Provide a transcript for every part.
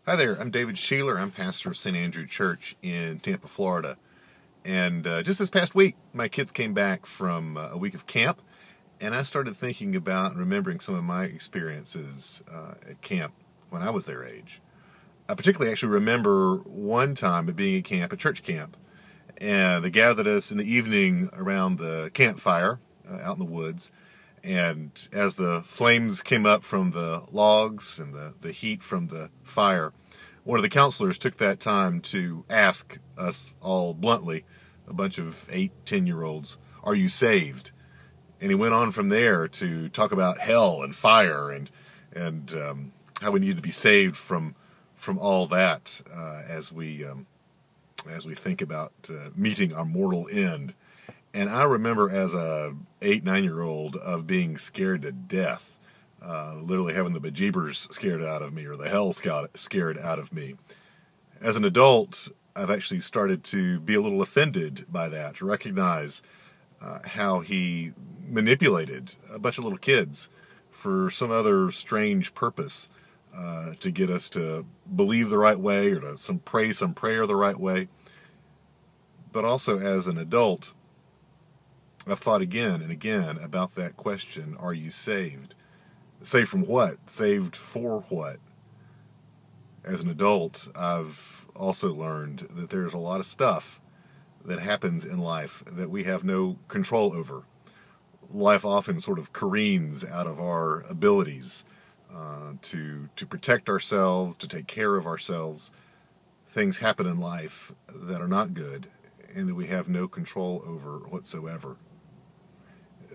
Hi there, I'm David Sheeler. I'm pastor of St. Andrew Church in Tampa, Florida. And just this past week, my kids came back from a week of camp, and I started thinking about and remembering some of my experiences at camp when I was their age. I particularly actually remember one time at being at camp, at church camp, and they gathered us in the evening around the campfire out in the woods. And as the flames came up from the logs and the heat from the fire, one of the counselors took that time to ask us all bluntly, a bunch of 8, 10-year-olds, "Are you saved?" And he went on from there to talk about hell and fire and how we needed to be saved from all that as we think about meeting our mortal end. And I remember as a 8, 9-year-old of being scared to death, literally having the bejeebers scared out of me or the hell scared out of me. As an adult, I've actually started to be a little offended by that, to recognize how he manipulated a bunch of little kids for some other strange purpose, to get us to believe the right way or to pray some prayer the right way. But also as an adult, I've thought again and again about that question, are you saved? Saved from what? Saved for what? As an adult, I've also learned that there's a lot of stuff that happens in life that we have no control over. Life often sort of careens out of our abilities to protect ourselves, to take care of ourselves. Things happen in life that are not good and that we have no control over whatsoever.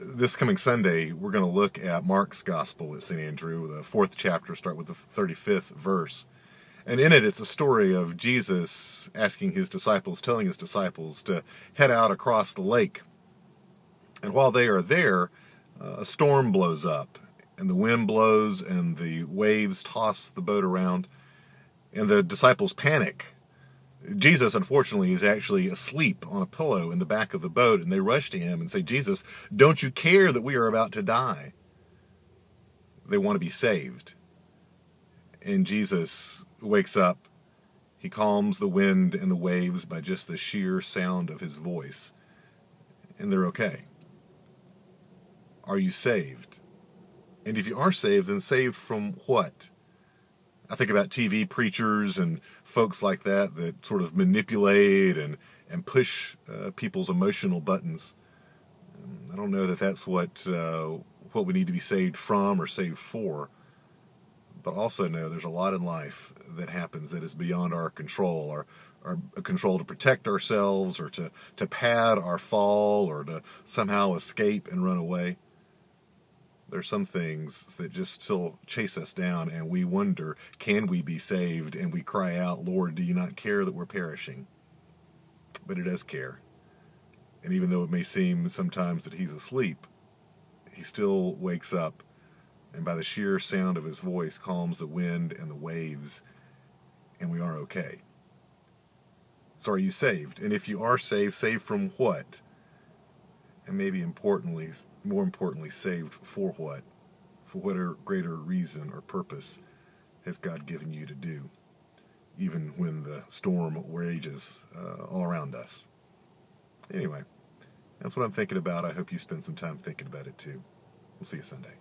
This coming Sunday, we're going to look at Mark's Gospel at St. Andrew, the 4th chapter, start with the 35th verse. And in it, it's a story of Jesus asking his disciples, telling his disciples to head out across the lake. And while they are there, a storm blows up, and the wind blows, and the waves toss the boat around, and the disciples panic. Jesus, unfortunately, is actually asleep on a pillow in the back of the boat, and they rush to him and say, "Jesus, don't you care that we are about to die?" They want to be saved. And Jesus wakes up. He calms the wind and the waves by just the sheer sound of his voice, and they're okay. Are you saved? And if you are saved, then saved from what? I think about TV preachers and folks like that sort of manipulate and push people's emotional buttons. I don't know that that's what we need to be saved from or saved for, but also know there's a lot in life that happens that is beyond our control, our control to protect ourselves or to pad our fall or to somehow escape and run away. There's some things that just still chase us down, and we wonder, can we be saved? And we cry out, "Lord, do you not care that we're perishing?" But he does care. And even though it may seem sometimes that he's asleep, he still wakes up, and by the sheer sound of his voice calms the wind and the waves, and we are okay. So are you saved? And if you are saved, saved from what? And maybe more importantly, saved for what? For whatever greater reason or purpose has God given you to do, even when the storm rages all around us? Anyway, that's what I'm thinking about. I hope you spend some time thinking about it too. We'll see you Sunday.